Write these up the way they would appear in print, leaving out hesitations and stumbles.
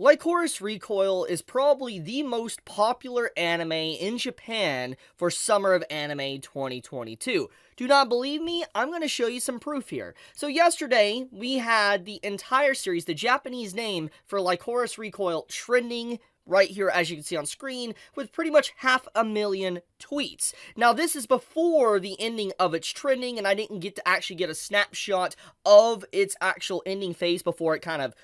Lycoris Recoil is probably the most popular anime in Japan for Summer of Anime 2022. Do not believe me? I'm going to show you some proof here. So yesterday, we had the entire series, the Japanese name for Lycoris Recoil, trending right here, as you can see on screen, with pretty much 500,000 tweets. Now, this is before the ending of its trending, and I didn't get to actually get a snapshot of its actual ending phase before it kind of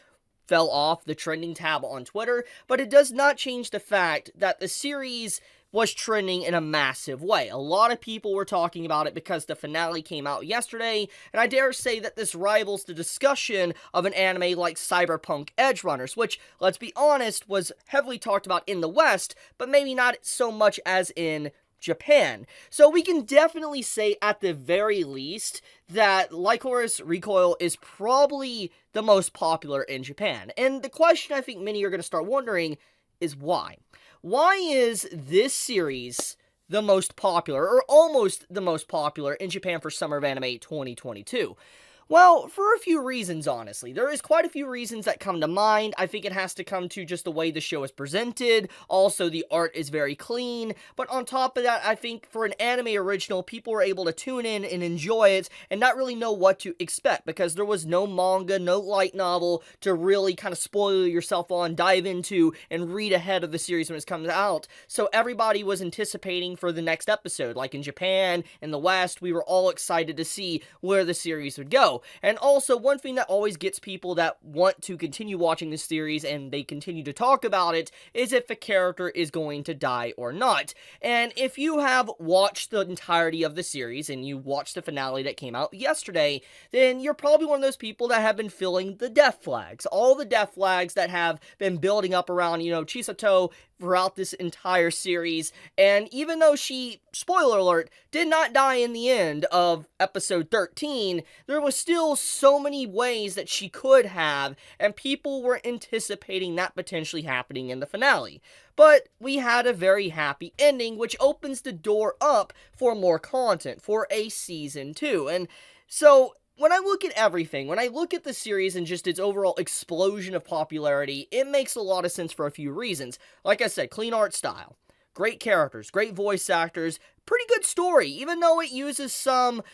fell off the trending tab on Twitter, but it does not change the fact that the series was trending in a massive way. A lot of people were talking about it because the finale came out yesterday, and I dare say that this rivals the discussion of an anime like Cyberpunk Edge Runners, which, let's be honest, was heavily talked about in the West, but maybe not so much as in Japan. So we can definitely say at the very least that Lycoris Recoil is probably the most popular in Japan. And the question I think many are going to start wondering is why? Why is this series the most popular, or almost the most popular, in Japan for Summer of Anime 2022? Well, for a few reasons, honestly. There is quite a few reasons that come to mind. I think it has to come to just the way the show is presented. Also, the art is very clean. But on top of that, I think for an anime original, people were able to tune in and enjoy it and not really know what to expect, because there was no manga, no light novel to really kind of spoil yourself on, dive into, and read ahead of the series when it comes out. So everybody was anticipating for the next episode. Like in Japan, in the West, we were all excited to see where the series would go. And also, one thing that always gets people that want to continue watching this series and they continue to talk about it is if the character is going to die or not. And if you have watched the entirety of the series and you watched the finale that came out yesterday, then you're probably one of those people that have been feeling the death flags. All the death flags that have been building up around, Chisato throughout this entire series. And even though she, spoiler alert, did not die in the end of episode 13, there was still so many ways that she could have, and people were anticipating that potentially happening in the finale. But we had a very happy ending, which opens the door up for more content, for a season 2. And so when I look at everything, when I look at the series and just its overall explosion of popularity, it makes a lot of sense for a few reasons. Like I said, clean art style, great characters, great voice actors, pretty good story, even though it uses some,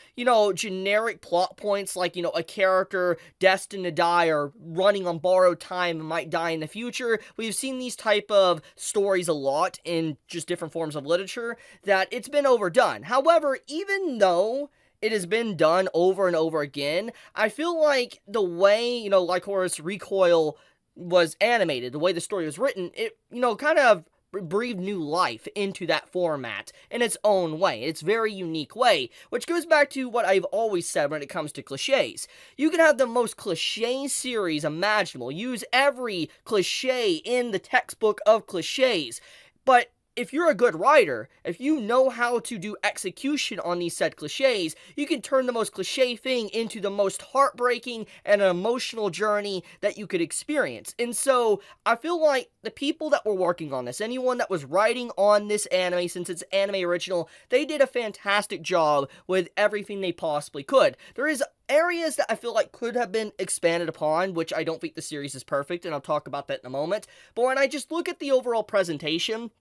generic plot points like, a character destined to die or running on borrowed time and might die in the future. We've seen these type of stories a lot in just different forms of literature, that it's been overdone. However, even though it has been done over and over again, I feel like the way, Lycoris Recoil was animated, the way the story was written, it, kind of breathed new life into that format in its own way, its very unique way, which goes back to what I've always said when it comes to cliches. You can have the most cliche series imaginable, use every cliche in the textbook of cliches, but if you're a good writer, if you know how to do execution on these said cliches, you can turn the most cliche thing into the most heartbreaking and an emotional journey that you could experience. And so, I feel like the people that were working on this, anyone that was writing on this anime, since it's anime original, they did a fantastic job with everything they possibly could. There is areas that I feel like could have been expanded upon, which I don't think the series is perfect, and I'll talk about that in a moment. But when I just look at the overall presentation,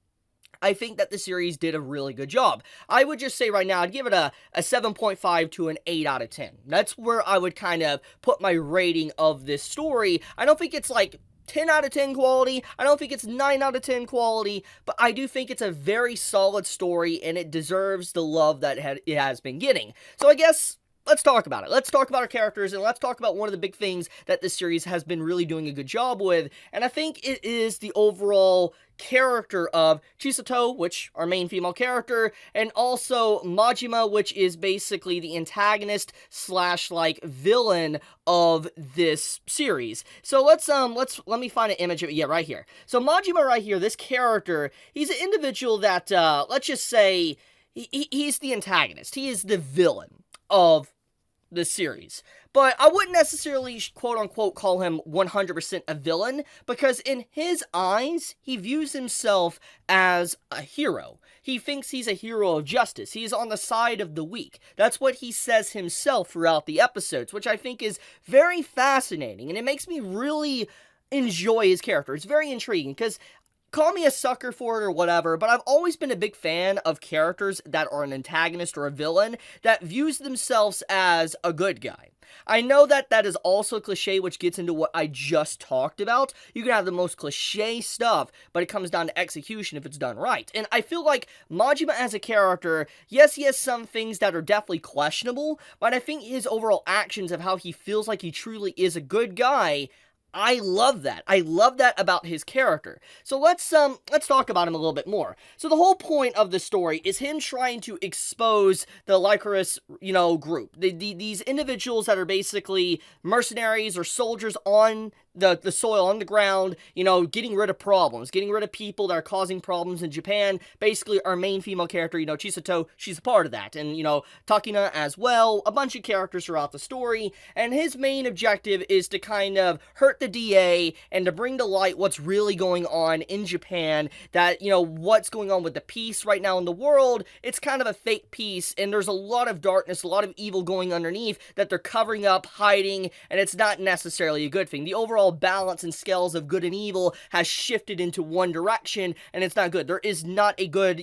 I think that the series did a really good job. I would just say right now, I'd give it a 7.5 to an 8 out of 10. That's where I would kind of put my rating of this story. I don't think it's like 10 out of 10 quality. I don't think it's 9 out of 10 quality, but I do think it's a very solid story, and it deserves the love that it has been getting. So I guess let's talk about it. Let's talk about our characters, and let's talk about one of the big things that this series has been really doing a good job with, and I think it is the overall character of Chisato, which our main female character, and also Majima, which is basically the antagonist slash villain of this series. So let me find an image of it. Yeah, right here. So Majima right here, this character, he's an individual that let's just say he's the antagonist. He is the villain of the series. But I wouldn't necessarily, quote-unquote, call him 100% a villain, because in his eyes, he views himself as a hero. He thinks he's a hero of justice. He's on the side of the weak. That's what he says himself throughout the episodes, which I think is very fascinating, and it makes me really enjoy his character. It's very intriguing, because call me a sucker for it or whatever, but I've always been a big fan of characters that are an antagonist or a villain that views themselves as a good guy. I know that that is also cliche, which gets into what I just talked about. You can have the most cliche stuff, but it comes down to execution if it's done right. And I feel like Majima as a character, yes, he has some things that are definitely questionable, but I think his overall actions of how he feels like he truly is a good guy, I love that. I love that about his character. So let's talk about him a little bit more. So the whole point of the story is him trying to expose the Lycoris, group. These individuals that are basically mercenaries or soldiers on the soil, on the ground, getting rid of problems, getting rid of people that are causing problems in Japan. Basically, our main female character, Chisato, she's a part of that. And, Takina as well, a bunch of characters throughout the story. And his main objective is to kind of hurt the DA and to bring to light what's really going on in Japan, that, what's going on with the peace right now in the world. It's kind of a fake peace, and there's a lot of darkness, a lot of evil going underneath that they're covering up, hiding, and it's not necessarily a good thing. The overall balance and scales of good and evil has shifted into one direction, and it's not good. There is not a good,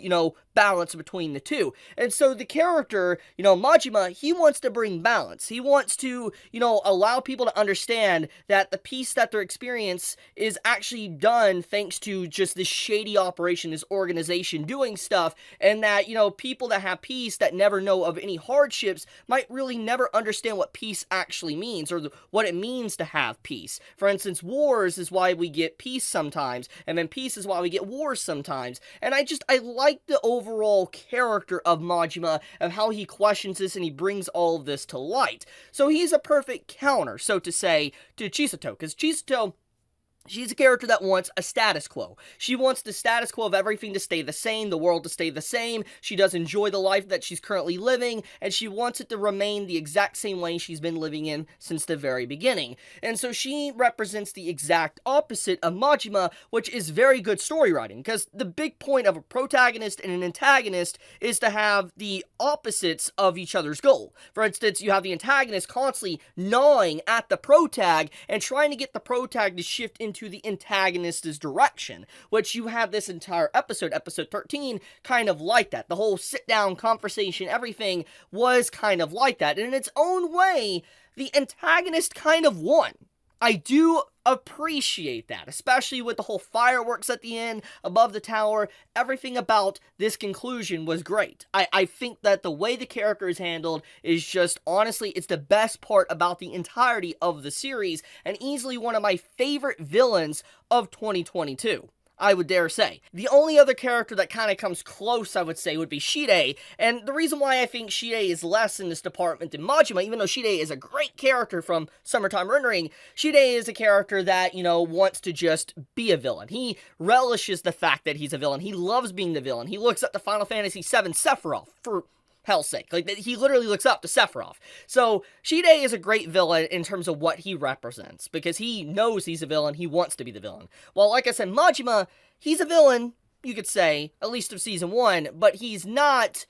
balance between the two. And so the character, Majima, he wants to bring balance. He wants to, allow people to understand that the peace that they're experiencing is actually done thanks to just this shady operation, this organization doing stuff, and that, people that have peace that never know of any hardships might really never understand what peace actually means, or what it means to have peace. For instance, wars is why we get peace sometimes, and then peace is why we get wars sometimes. And I like the overall character of Majima, of how he questions this and he brings all of this to light. So he's a perfect counter, so to say, to Chisato, because Chisato, she's a character that wants a status quo. She wants the status quo of everything to stay the same, the world to stay the same. She does enjoy the life that she's currently living, and she wants it to remain the exact same way she's been living in since the very beginning. And so she represents the exact opposite of Majima, which is very good story writing, because the big point of a protagonist and an antagonist is to have the opposites of each other's goal. For instance, you have the antagonist constantly gnawing at the protag and trying to get the protag to shift into the antagonist's direction, which you have this entire episode 13, kind of like that. The whole sit-down conversation, everything was kind of like that. And in its own way, the antagonist kind of won. I do appreciate that, especially with the whole fireworks at the end, above the tower. Everything about this conclusion was great. I think that the way the character is handled is just, honestly, it's the best part about the entirety of the series, and easily one of my favorite villains of 2022. I would dare say. The only other character that kind of comes close, I would say, would be Shide, and the reason why I think Shide is less in this department than Majima, even though Shide is a great character from Summertime Rendering, Shide is a character that, wants to just be a villain. He relishes the fact that he's a villain. He loves being the villain. He looks up to Final Fantasy VII Sephiroth, for hell's sake. Like, he literally looks up to Sephiroth. So, Shide is a great villain in terms of what he represents, because he knows he's a villain, he wants to be the villain. Well, like I said, Majima, he's a villain, you could say, at least of Season 1, but he's not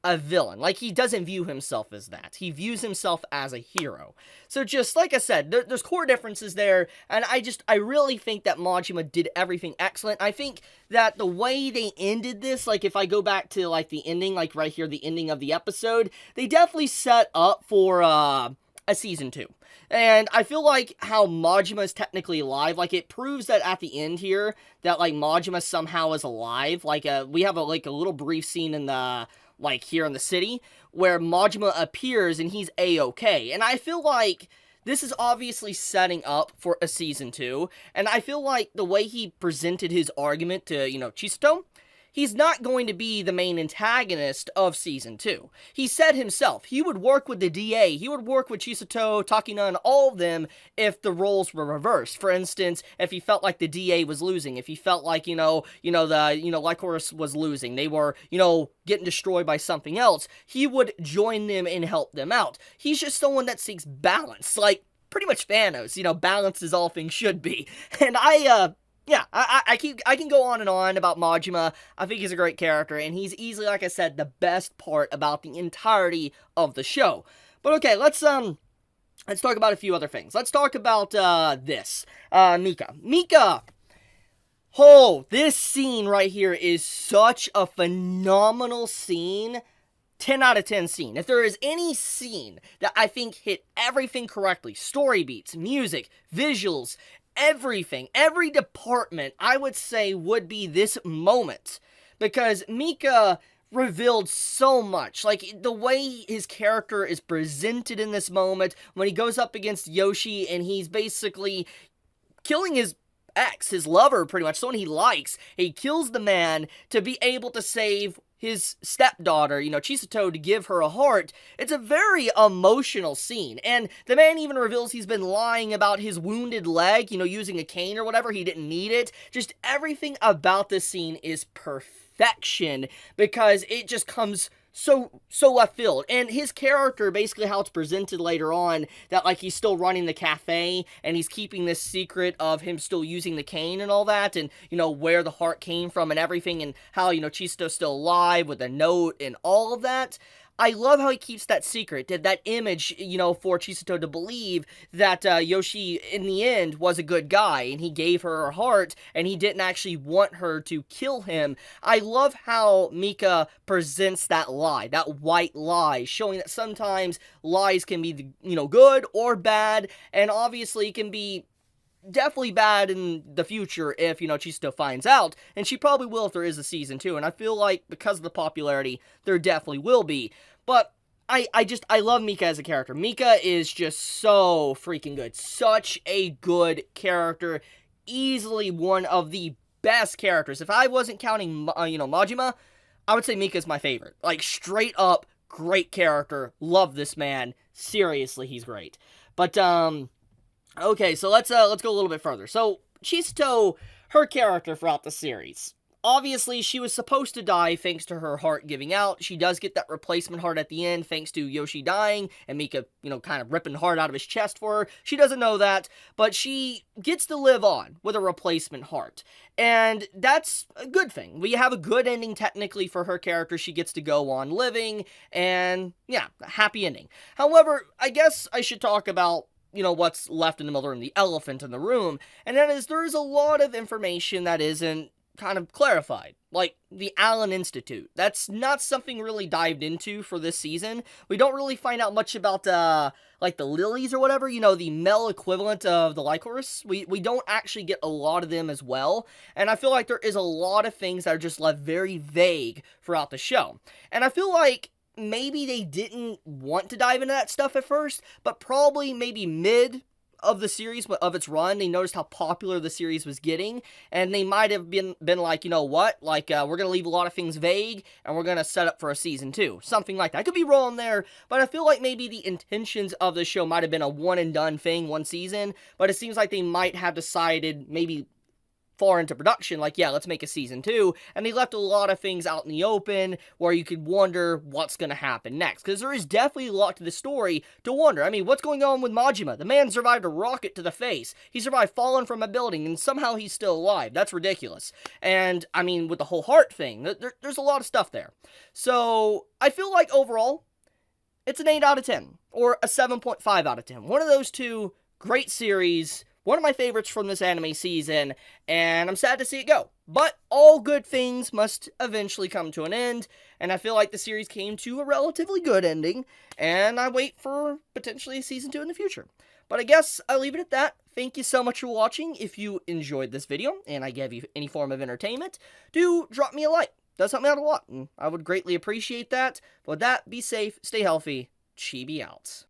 a villain. Like, he doesn't view himself as that. He views himself as a hero. So just, like I said, there's core differences there, and I really think that Majima did everything excellent. I think that the way they ended this, like, if I go back to, like, the ending, like, right here, the ending of the episode, they definitely set up for, a Season 2. And I feel like how Majima is technically alive, like, it proves that at the end here, that, like, Majima somehow is alive. Like, we have a little brief scene in the, like, here in the city, where Majima appears and he's A-okay. And I feel like this is obviously setting up for a Season 2, and I feel like the way he presented his argument to, Chisato, he's not going to be the main antagonist of Season 2. He said himself, he would work with the DA, he would work with Chisato, Takina, and all of them if the roles were reversed. For instance, if he felt like the DA was losing, if he felt like, Lycoris was losing, they were, getting destroyed by something else, he would join them and help them out. He's just someone that seeks balance, like, pretty much Thanos, balance is all things should be. And I can go on and on about Majima. I think he's a great character, and he's easily, like I said, the best part about the entirety of the show. But okay, let's let's talk about a few other things. Let's talk about this. Mika. Mika! Oh, this scene right here is such a phenomenal scene. 10 out of 10 scene. If there is any scene that I think hit everything correctly, story beats, music, visuals, everything, every department, I would say would be this moment. Because Mika revealed so much. Like, the way his character is presented in this moment, when he goes up against Yoshi and he's basically killing his ex, his lover, pretty much, someone he likes. He kills the man to be able to save his stepdaughter, Chisato, to give her a heart. It's a very emotional scene, and the man even reveals he's been lying about his wounded leg, using a cane or whatever. He didn't need it. Just everything about this scene is perfection, because it just comes so left field. And his character, basically how it's presented later on, that like he's still running the cafe and he's keeping this secret of him still using the cane and all that, and where the heart came from and everything, and how Chisato's still alive with a note and all of that. I love how he keeps that secret, that image, for Chisato to believe that Yoshi, in the end, was a good guy, and he gave her her heart, and he didn't actually want her to kill him. I love how Mika presents that lie, that white lie, showing that sometimes lies can be, good or bad, and obviously can be definitely bad in the future if, Chisato finds out, and she probably will if there is a season 2, and I feel like because of the popularity, there definitely will be. But I love Mika as a character. Mika is just so freaking good. Such a good character. Easily one of the best characters. If I wasn't counting, Majima, I would say Mika's my favorite. Like, straight up, great character. Love this man. Seriously, he's great. But, okay, so let's go a little bit further. So, Chisato, her character throughout the series. Obviously, she was supposed to die thanks to her heart giving out. She does get that replacement heart at the end thanks to Yoshi dying and Mika, kind of ripping the heart out of his chest for her. She doesn't know that, but she gets to live on with a replacement heart. And that's a good thing. We have a good ending technically for her character. She gets to go on living, and yeah, a happy ending. However, I guess I should talk about what's left in the middle room, the elephant in the room, and that is there is a lot of information that isn't kind of clarified, like the Allen Institute. That's not something really dived into for this season. We don't really find out much about like the lilies or whatever, the male equivalent of the Lycoris. We don't actually get a lot of them as well, and I feel like there is a lot of things that are just left very vague throughout the show. And I feel like maybe they didn't want to dive into that stuff at first, but probably maybe mid of the series, of its run, they noticed how popular the series was getting, and they might have been like, you know what, like, we're gonna leave a lot of things vague, and we're gonna set up for a season 2. Something like that. I could be wrong there, but I feel like maybe the intentions of the show might have been a one-and-done thing, one season, but it seems like they might have decided, maybe far into production, like, yeah, let's make a season 2, and they left a lot of things out in the open where you could wonder what's gonna happen next, because there is definitely a lot to the story to wonder. I mean, what's going on with Majima? The man survived a rocket to the face. He survived falling from a building, and somehow he's still alive. That's ridiculous. And, I mean, with the whole heart thing, there's a lot of stuff there. So, I feel like overall, it's an 8 out of 10, or a 7.5 out of 10. One of those two, great series, one of my favorites from this anime season, and I'm sad to see it go. But all good things must eventually come to an end, and I feel like the series came to a relatively good ending, and I wait for potentially a season 2 in the future. But I guess I'll leave it at that. Thank you so much for watching. If you enjoyed this video, and I gave you any form of entertainment, do drop me a like. It does help me out a lot, and I would greatly appreciate that. But with that, be safe, stay healthy, Chibi out.